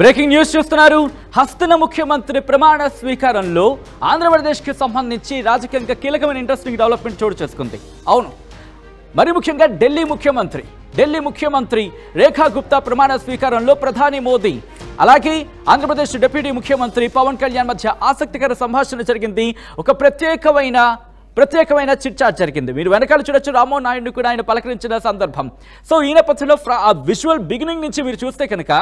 Breaking news చూస్తున్నారు. హస్తన ముఖ్యమంత్రి ప్రమాణ స్వీకారంలో ఆంధ్రప్రదేశ్కి సంబంధించి రాజకీయంగా కీలకమైన ఇంట్రెస్టింగ్ డెవలప్మెంట్ చోటు చేసుకుంది. అవును, మరి ముఖ్యంగా ఢిల్లీ ముఖ్యమంత్రి రేఖా గుప్తా ప్రమాణ స్వీకారంలో ప్రధాని మోదీ అలాగే ఆంధ్రప్రదేశ్ డిప్యూటీ ముఖ్యమంత్రి పవన్ కళ్యాణ్ మధ్య ఆసక్తికర సంభాషణ జరిగింది. ఒక ప్రత్యేకమైన చిట్చాట్ జరిగింది. మీరు వెనకాల చూడొచ్చు, రామ్మోహన్ నాయుడు కూడా ఆయన పలకరించిన సందర్భం. సో ఈ నేపథ్యంలో ఆ విజువల్ బిగినింగ్ నుంచి మీరు చూస్తే కనుక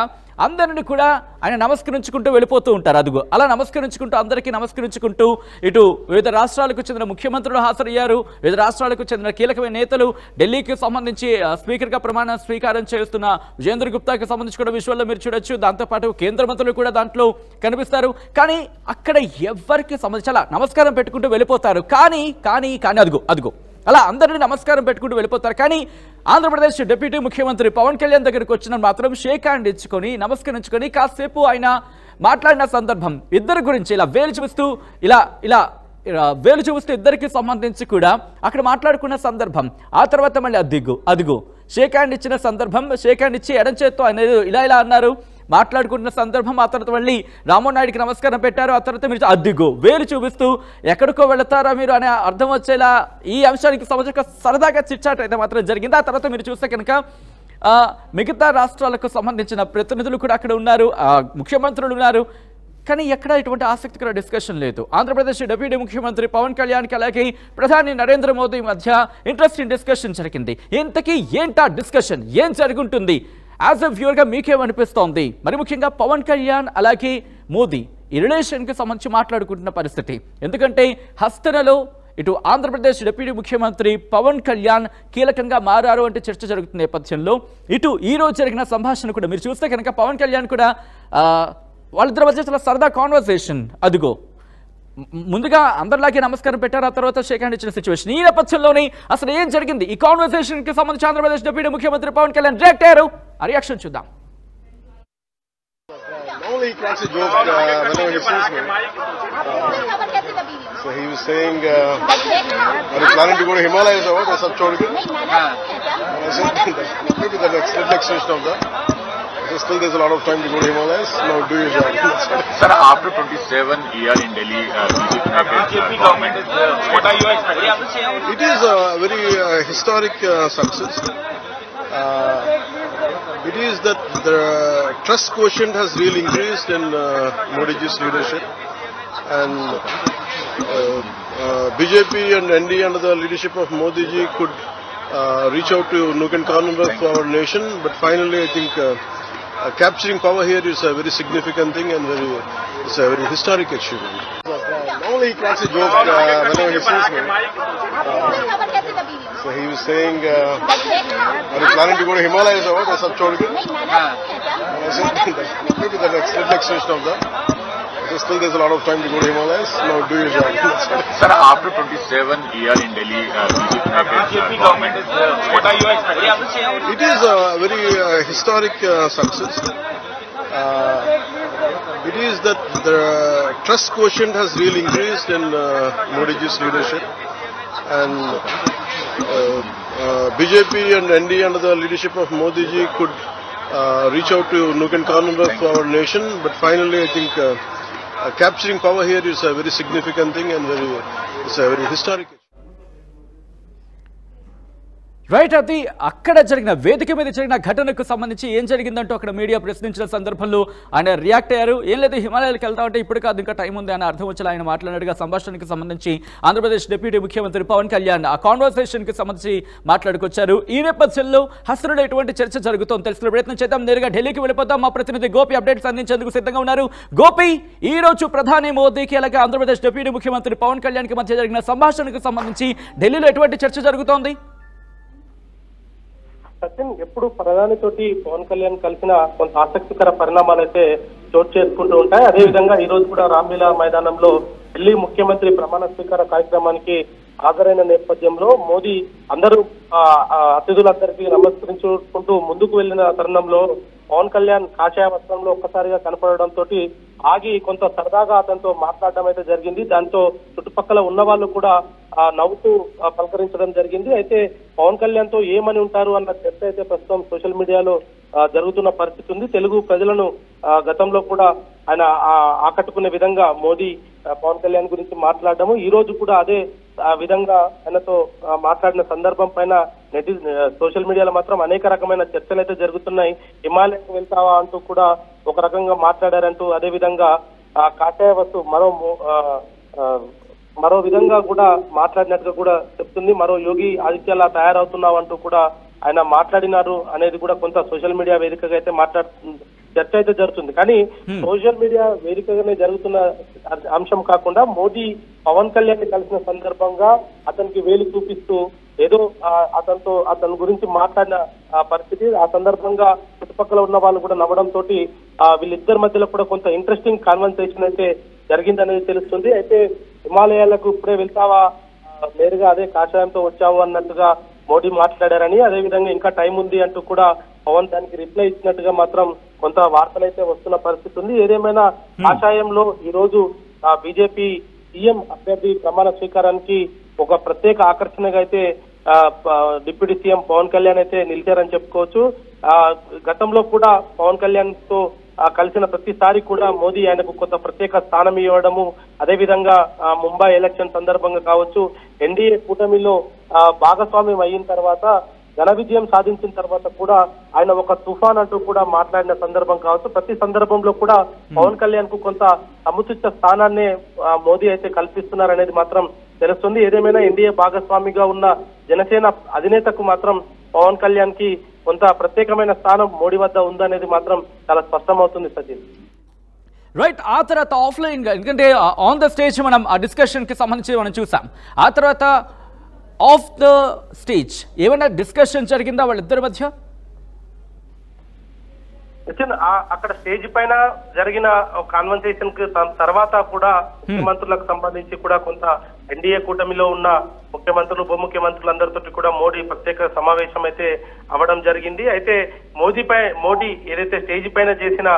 అందరిని కూడా ఆయన నమస్కరించుకుంటూ వెళ్ళిపోతూ ఉంటారు. అదుగో అలా అందరికీ నమస్కరించుకుంటూ ఇటు వివిధ రాష్ట్రాలకు చెందిన ముఖ్యమంత్రులు హాజరయ్యారు. వివిధ రాష్ట్రాలకు చెందిన కీలకమైన నేతలు, ఢిల్లీకి సంబంధించి స్పీకర్గా ప్రమాణ స్వీకారం చేస్తున్న విజేంద్ర గుప్తాకి సంబంధించి కూడా విజువల్లో మీరు చూడొచ్చు. దాంతోపాటు కేంద్ర మంత్రులు కూడా దాంట్లో కనిపిస్తారు. కానీ అక్కడ ఎవరికి సంబంధించి అలా నమస్కారం పెట్టుకుంటూ వెళ్ళిపోతారు. కానీ అదుగో అలా అందరినీ నమస్కారం పెట్టుకుంటూ వెళ్ళిపోతారు. కానీ ఆంధ్రప్రదేశ్ డిప్యూటీ ముఖ్యమంత్రి పవన్ కళ్యాణ్ దగ్గరికి వచ్చిన మాత్రం షేక్ హ్యాండ్ ఇచ్చుకొని నమస్కరించుకొని కాసేపు ఆయన మాట్లాడిన సందర్భం, ఇద్దరి గురించి ఇలా వేలు చూస్తూ ఇద్దరికి సంబంధించి కూడా అక్కడ మాట్లాడుకున్న సందర్భం. ఆ తర్వాత మళ్ళీ అదిగో షేక్ హ్యాండ్ ఇచ్చిన సందర్భం, షేక్ హ్యాండ్ ఇచ్చి ఎడం చేత్తో ఆయన ఇలా అన్నారు, మాట్లాడుకుంటున్న సందర్భం. ఆ తర్వాత మళ్ళీ రామ్మోహన్ నాయుడికి నమస్కారం పెట్టారు. ఆ తర్వాత మీరు అదిగో వేలు చూపిస్తూ ఎక్కడికో వెళతారా మీరు అనే అర్థం వచ్చేలా ఈ అంశానికి సంబంధించి సరదాగా చిట్చాట్ అయితే మాత్రం జరిగింది. ఆ తర్వాత మీరు చూస్తే కనుక మిగతా రాష్ట్రాలకు సంబంధించిన ప్రతినిధులు కూడా అక్కడ ఉన్నారు, ముఖ్యమంత్రులు ఉన్నారు. కానీ ఎక్కడ ఇటువంటి ఆసక్తికర డిస్కషన్ లేదు. ఆంధ్రప్రదేశ్ డిప్యూటీ ముఖ్యమంత్రి పవన్ కళ్యాణ్కి అలాగే ప్రధాని నరేంద్ర మోదీ మధ్య ఇంట్రెస్టింగ్ డిస్కషన్ జరిగింది. ఇంతకీ ఏంటా డిస్కషన్, ఏం జరుగుతుంది? యాజ్ ఎ వ్యూవర్గా మీకేమనిపిస్తోంది? మరి ముఖ్యంగా పవన్ కళ్యాణ్ అలాగే మోదీ ఈ రిలేషన్కి సంబంధించి మాట్లాడుకుంటున్న పరిస్థితి. ఎందుకంటే హస్తనలో ఇటు ఆంధ్రప్రదేశ్ డిప్యూటీ ముఖ్యమంత్రి పవన్ కళ్యాణ్ కీలకంగా మారారు అంటే చర్చ జరుగుతున్న నేపథ్యంలో ఇటు ఈ రోజు జరిగిన సంభాషణ కూడా మీరు చూస్తే కనుక పవన్ కళ్యాణ్ కూడా వాళ్ళిద్దరి మధ్య చాలా సరదా కాన్వర్సేషన్. అదిగో ముందుగా అందరిలాగే నమస్కారం పెట్టారు, ఆ తర్వాత షేక్ హ్యాండ్ ఇచ్చిన సిచ్యువేషన్. ఈ నేపథ్యంలోనే అసలు ఏం జరిగింది, ఈ కాన్వర్సేషన్ కి సంబంధించి ఆంధ్రప్రదేశ్ డిప్యూటీ ముఖ్యమంత్రి పవన్ కళ్యాణ్ రియాక్ట్ అయ్యారు. ఆ రియాక్షన్ చూద్దాం. Normally he cracks a joke whenever he sees me. So he was saying, are you planning to go to Himalayas or what? Or sab chhod ke? And I said, maybe the next station of that. So still there's a lot of time to go to Himalayas. Now do your job. Sir, after 27 years in Delhi, BJP government, what are you expecting? It is a very historic success. It is that the trust quotient has really increased in Modi ji's leadership, and BJP and NDA under the leadership of Modi ji could reach out to nook and corner of our nation, but finally I think capturing power here is a very significant thing and it's a very historic achievement. Normally he cracks a joke whenever he sees me. So he was saying, are you planning to go to Himalayas or what? Or sab chhod ke? And I said, maybe the next station of that. So still there's a lot of time to go to Himalayas. Now do your job. Sir, after 27 years in Delhi, BJP government, what are you expecting? It is a very historic success. It is that the trust quotient has really increased in Modi ji's leadership, and BJP and NDA under the leadership of Modi ji could reach out to nook and corner of our nation, but finally I think capturing power here is a very significant thing and it's a very historic. Right, అది అక్కడ జరిగిన వేదిక మీద జరిగిన ఘటనకు సంబంధించి ఏం జరిగిందంటూ అక్కడ మీడియా ప్రశ్నించిన సందర్భంలో ఆయన రియాక్ట్ అయ్యారు. ఏం లేదు, హిమాలయాలకు వెళ్తామంటే ఇప్పుడు కాదు, ఇంకా టైం ఉంది అని అర్థం వచ్చేలా ఆయన మాట్లాడినట్టుగా సంభాషణకి సంబంధించి ఆంధ్రప్రదేశ్ డిప్యూటీ ముఖ్యమంత్రి పవన్ కళ్యాణ్ ఆ కాన్వర్సేషన్కి సంబంధించి మాట్లాడుకొచ్చారు. ఈ నేపథ్యంలో హస్తనలో ఎటువంటి చర్చ జరుగుతోంది తెలుసుకునే ప్రయత్నం చేద్దాం. నేరుగా ఢిల్లీకి వెళ్ళిపోతాం. మా ప్రతినిధి గోపి అప్డేట్స్ అందించేందుకు సిద్ధంగా ఉన్నారు. గోపి, ఈ రోజు ప్రధాని మోదీకి అలాగే ఆంధ్రప్రదేశ్ డిప్యూటీ ముఖ్యమంత్రి పవన్ కళ్యాణ్కి మధ్య జరిగిన సంభాషణకు సంబంధించి ఢిల్లీలో ఎటువంటి చర్చ జరుగుతోంది? సచిన్, ఎప్పుడు ప్రధాని తోటి పవన్ కళ్యాణ్ కలిసిన కొంత ఆసక్తికర పరిణామాలు అయితే చోటు చేసుకుంటూ ఉంటాయి. అదేవిధంగా ఈ రోజు కూడా రామ్లీలా మైదానంలో ఢిల్లీ ముఖ్యమంత్రి ప్రమాణ స్వీకార కార్యక్రమానికి హాజరైన నేపథ్యంలో మోదీ అందరూ అతిథులందరికీ నమస్కరించుకుంటూ ముందుకు వెళ్లిన తరుణంలో పవన్ కళ్యాణ్ కాషాయ వస్త్రంలో ఒక్కసారిగా కనపడడంతో ఆగి కొంత సరదాగా అతనితో మాట్లాడడం అయితే జరిగింది. దాంతో చుట్టుపక్కల ఉన్న వాళ్ళు కూడా నవ్వుతూ పలకరించడం జరిగింది. అయితే పవన్ కళ్యాణ్ తో ఏమని ఉంటారు అన్న చర్చ అయితే ప్రస్తుతం సోషల్ మీడియాలో జరుగుతున్న పరిస్థితి ఉంది. తెలుగు ప్రజలను గతంలో కూడా ఆయన ఆకట్టుకునే విధంగా మోదీ పవన్ కళ్యాణ్ గురించి మాట్లాడడము, ఈ రోజు కూడా అదే విధంగా ఆయనతో మాట్లాడిన సందర్భం పైన సోషల్ మీడియాలో మాత్రం అనేక రకమైన చర్చలు అయితే జరుగుతున్నాయి. హిమాలయానికి వెళ్తావా అంటూ కూడా ఒక రకంగా మాట్లాడారంటూ, అదే విధంగా కాషాయ వస్తు మరో విధంగా కూడా మాట్లాడినట్టుగా కూడా చెప్తుంది. మరో యోగి ఆదిత్యలా తయారవుతున్నావు అంటూ కూడా ఆయన మాట్లాడినారు అనేది కూడా కొంత సోషల్ మీడియా వేదికగా అయితే చర్చ అయితే జరుగుతుంది. కానీ సోషల్ మీడియా వేదికగానే జరుగుతున్న అంశం కాకుండా మోదీ పవన్ కళ్యాణ్ ని కలిసిన సందర్భంగా అతనికి వేలు చూపిస్తూ ఏదో అతని గురించి మాట్లాడిన పరిస్థితి, ఆ సందర్భంగా చుట్టుపక్కల ఉన్న వాళ్ళు కూడా నవ్వడం తోటి వీళ్ళిద్దరి మధ్యలో కూడా కొంత ఇంట్రెస్టింగ్ కాన్వర్సేషన్ అయితే జరిగిందనేది తెలుస్తుంది. అయితే హిమాలయాలకు ఇప్పుడే వెళ్తావా, నేరుగా అదే కాషాయంతో వచ్చావు అన్నట్టుగా మోడీ మాట్లాడారని, అదేవిధంగా ఇంకా టైం ఉంది అంటూ కూడా పవన్ దానికి రిప్లై ఇచ్చినట్టుగా మాత్రం కొంత వార్తలైతే వస్తున్న పరిస్థితి ఉంది. ఏదేమైనా కాషాయంలో ఈ రోజు బీజేపీ సీఎం అభ్యర్థి ప్రమాణ స్వీకారానికి ఒక ప్రత్యేక ఆకర్షణగా అయితే డిప్యూటీ సీఎం పవన్ కళ్యాణ్ అయితే నిలిచారని చెప్పుకోవచ్చు. గతంలో కూడా పవన్ కళ్యాణ్ తో కలిసిన ప్రతిసారి కూడా మోదీ ఆయనకు కొంత ప్రత్యేక స్థానం ఇవ్వడము, అదేవిధంగా ముంబై ఎలక్షన్ సందర్భంగా కావచ్చు, ఎన్డీఏ కూటమిలో భాగస్వామ్యం అయిన తర్వాత ఘన విజయం సాధించిన తర్వాత కూడా ఆయన ఒక తుఫాన్ అంటూ కూడా మాట్లాడిన సందర్భం కావచ్చు. ప్రతి సందర్భంలో కూడా పవన్ కళ్యాణ్ కు కొంత సముచిత స్థానాన్ని మోదీ అయితే కల్పిస్తున్నారనేది మాత్రం తెలుస్తుంది. ఏదేమైనా ఎన్డీఏ భాగస్వామిగా ఉన్న జనసేన అధినేతకు మాత్రం పవన్ కళ్యాణ్ కి కొంత ప్రత్యేకమైన స్థానం మోడీ వద్ద ఉందనేది మాత్రం చాలా స్పష్టమవుతుంది సచిన్. రైట్, ఆ తర్వాత ఆఫ్లైన్ గా, ఎందుకంటే ఆన్ ద స్టేజ్ మనం ఆ డిస్కషన్ కి సంబంధించి మనం చూసాం. ఆ తర్వాత ఆఫ్ ద స్టేజ్ ఏమైనా డిస్కషన్ జరిగిందా వాళ్ళిద్దరి మధ్య? అక్కడ స్టేజ్ పైన జరిగిన కాన్వర్సేషన్ కి తర్వాత కూడా ముఖ్యమంత్రులకు సంబంధించి కూడా కొంత ఎన్డీఏ కూటమిలో ఉన్న ముఖ్యమంత్రులు ఉప ముఖ్యమంత్రులందరితో కూడా మోడీ ప్రత్యేక సమావేశం అయితే అవ్వడం జరిగింది. అయితే మోడీ ఏదైతే స్టేజ్ పైన చేసిన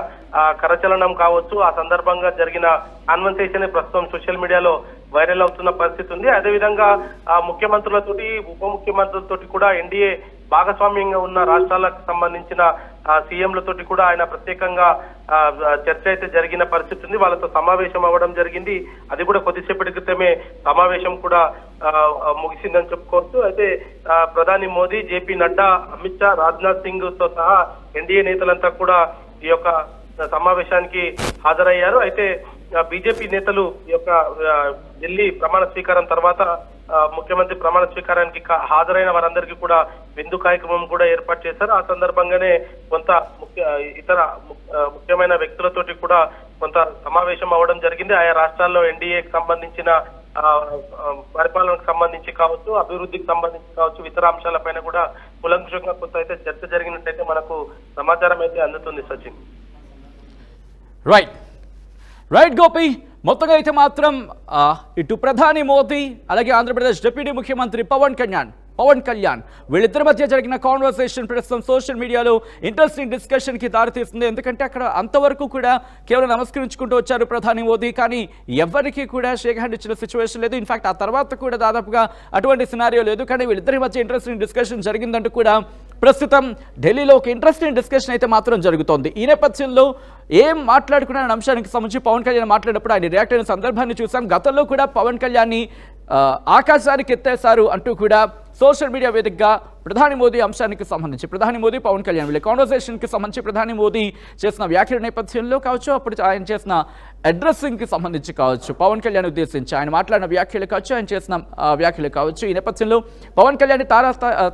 కరచలనం కావచ్చు, ఆ సందర్భంగా జరిగిన కాన్వర్సేషన్ ప్రస్తుతం సోషల్ మీడియాలో వైరల్ అవుతున్న పరిస్థితి ఉంది. అదేవిధంగా ముఖ్యమంత్రులతోటి ఉప ముఖ్యమంత్రులతోటి కూడా ఎన్డీఏ భాగస్వామ్యంగా ఉన్న రాష్ట్రాలకు సంబంధించిన సీఎంలతోటి కూడా ఆయన ప్రత్యేకంగా చర్చ అయితే జరిగిన పరిస్థితి ఉంది. వాళ్ళతో సమావేశం అవ్వడం జరిగింది. అది కూడా కొద్దిసేపటి క్రితమే సమావేశం కూడా ముగిసిందని చెప్పుకోవచ్చు. అయితే ప్రధాని మోదీ, జేపీ నడ్డా, అమిత్ షా, రాజ్నాథ్ సింగ్ తో సహా ఎన్డీఏ నేతలంతా కూడా ఈ యొక్క సమావేశానికి హాజరయ్యారు. అయితే బీజేపీ నేతలు ఈ యొక్క ఢిల్లీ ప్రమాణ స్వీకారం తర్వాత ముఖ్యమంత్రి ప్రమాణ స్వీకారానికి హాజరైన వారందరికీ కూడా విందు కార్యక్రమం కూడా ఏర్పాటు చేశారు. ఆ సందర్భంగానే కొంత ఇతర ముఖ్యమైన వ్యక్తులతోటి కూడా కొంత సమావేశం అవ్వడం జరిగింది. ఆయా రాష్ట్రాల్లో ఎన్డీఏకి సంబంధించిన పరిపాలనకు సంబంధించి కావచ్చు, అభివృద్ధికి సంబంధించి కావచ్చు, ఇతర అంశాలపైన కూడా కులంకుషంగా కొంత అయితే చర్చ జరిగినట్టయితే మనకు సమాచారం అయితే అందుతుంది సచిన్. రైట్ గోపి, మొత్తంగా అయితే మాత్రం ఇటు ప్రధాని మోదీ అలాగే ఆంధ్రప్రదేశ్ డిప్యూటీ ముఖ్యమంత్రి పవన్ కళ్యాణ్ వీళ్ళిద్దరి మధ్య జరిగిన కాన్వర్సేషన్ ప్రస్తుతం సోషల్ మీడియాలో ఇంట్రెస్టింగ్ డిస్కషన్కి దారితీస్తుంది. ఎందుకంటే అక్కడ అంతవరకు కూడా కేవలం నమస్కరించుకుంటూ వచ్చారు ప్రధాని మోదీ, కానీ ఎవరికి కూడా షేక్ హ్యాండ్ ఇచ్చిన సిచ్యువేషన్ లేదు. ఇన్ఫాక్ట్ ఆ తర్వాత కూడా దాదాపుగా అటువంటి సినారియో లేదు. కానీ వీళ్ళిద్దరి మధ్య ఇంట్రెస్టింగ్ డిస్కషన్ జరిగిందంటూ కూడా ప్రస్తుతం ఢిల్లీలో ఒక ఇంట్రెస్టింగ్ డిస్కషన్ అయితే మాత్రం జరుగుతోంది. ఈ నేపథ్యంలో ఏం మాట్లాడుకున్న అంశానికి సంబంధించి పవన్ కళ్యాణ్ మాట్లాడినప్పుడు ఆయన రియాక్ట్ అయిన సందర్భాన్ని చూసాం. గతంలో కూడా పవన్ కళ్యాణ్ని ఆకాశానికి ఎత్తేశారు అంటూ కూడా సోషల్ మీడియా వేదికగా ప్రధాని మోదీ అంశానికి సంబంధించి ప్రధాని మోదీ పవన్ కళ్యాణ్ వీళ్ళ కాన్వర్సేషన్కి సంబంధించి ప్రధాని మోదీ చేసిన వ్యాఖ్యల నేపథ్యంలో కావచ్చు, అప్పుడు ఆయన చేసిన అడ్రస్సింగ్కి సంబంధించి కావచ్చు, పవన్ కళ్యాణ్ ఉద్దేశించి ఆయన మాట్లాడిన వ్యాఖ్యలు కావచ్చు, ఆయన చేసిన వ్యాఖ్యలు కావచ్చు, ఈ నేపథ్యంలో పవన్ కళ్యాణ్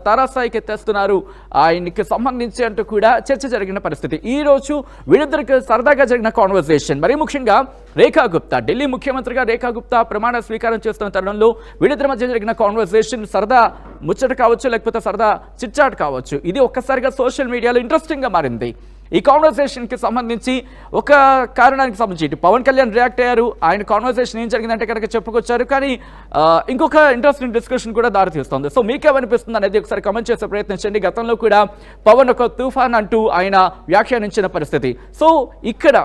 తారాస్థాయికి ఎత్తేస్తున్నారు ఆయనకి సంబంధించి అంటూ కూడా చర్చ జరిగిన పరిస్థితి. ఈ రోజు వీళ్ళిద్దరికి సరదాగా జరిగిన కాన్వర్సేషన్, మరీ ముఖ్యంగా రేఖా గుప్తా, ఢిల్లీ ముఖ్యమంత్రిగా రేఖా గుప్తా ప్రమాణ స్వీకారం చేస్తున్న తరుణంలో వీళ్ళిద్దరి మధ్య జరిగిన కాన్వర్సేషన్ సరదా ముచ్చట కావచ్చు, లేకపోతే సరదా చిట్చాట్ కావచ్చు, ఇది ఒక్కసారిగా సోషల్ మీడియాలో ఇంట్రెస్టింగ్గా మారింది. ఈ కాన్వర్సేషన్కి సంబంధించి ఒక కారణానికి సంబంధించి ఇటు పవన్ కళ్యాణ్ రియాక్ట్ అయ్యారు. ఆయన కాన్వర్సేషన్ ఏం జరిగిందంటే కనుక చెప్పుకొచ్చారు, కానీ ఇంకొక ఇంట్రెస్టింగ్ డిస్కషన్ కూడా దారితీస్తుంది. సో మీకేమనిపిస్తుంది అనేది ఒకసారి కమెంట్ చేసే ప్రయత్నించండి. గతంలో కూడా పవన్ ఒక తుఫాన్ అంటూ ఆయన వ్యాఖ్యానించిన పరిస్థితి. సో ఇక్కడ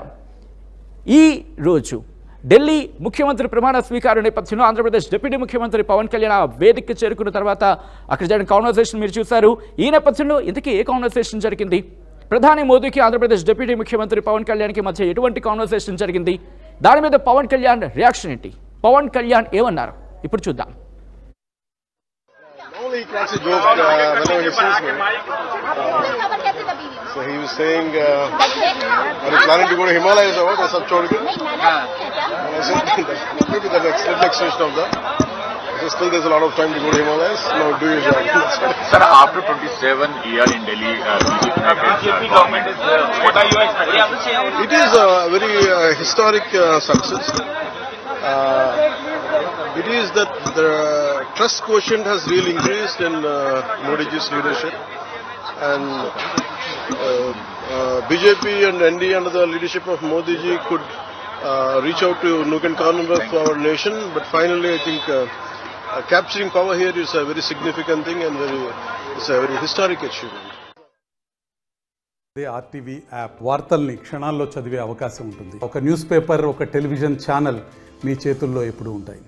ఈ రోజు ఢిల్లీ ముఖ్యమంత్రి ప్రమాణ స్వీకారం నేపథ్యంలో ఆంధ్రప్రదేశ్ డిప్యూటీ ముఖ్యమంత్రి పవన్ కళ్యాణ్ వేదికకి చేరుకున్న తర్వాత అక్కడ జరిగిన కాన్వర్సేషన్ మీరు చూశారు. ఈ నేపథ్యంలో ఇంతకీ ఏ కాన్వర్సేషన్ జరిగింది? ప్రధాని మోదీకి ఆంధ్రప్రదేశ్ డిప్యూటీ ముఖ్యమంత్రి పవన్ కళ్యాణ్కి మధ్య ఎటువంటి కాన్వర్సేషన్ జరిగింది, దాని మీద పవన్ కళ్యాణ్ రియాక్షన్ ఏంటి, పవన్ కళ్యాణ్ ఏమన్నారు ఇప్పుడు చూద్దాం. Normally he cracks a joke whenever he sees me. So he was saying, are you planning to go to Himalayas or what? Sab chhod ke? I said, maybe the next extension of that. So still there's a lot of time to go to Himalayas. Now do your job. Sir, after 27 years in Delhi, BJP government, what are you expecting? It is a very historic success. It is that the trust quotient has really increased in Modi's leadership, and BJP and NDA under the leadership of Modi ji could reach out to nook and corner of our nation, but finally I think capturing power here is a very significant thing and it's a very historic achievement. అదే RTV app వార్తల్ని క్షణాల్లో చదివే అవకాశం ఉంటుంది. ఒక news paper, ఒక television channel మీ చేతుల్లో ఎప్పుడూ ఉంటాయి.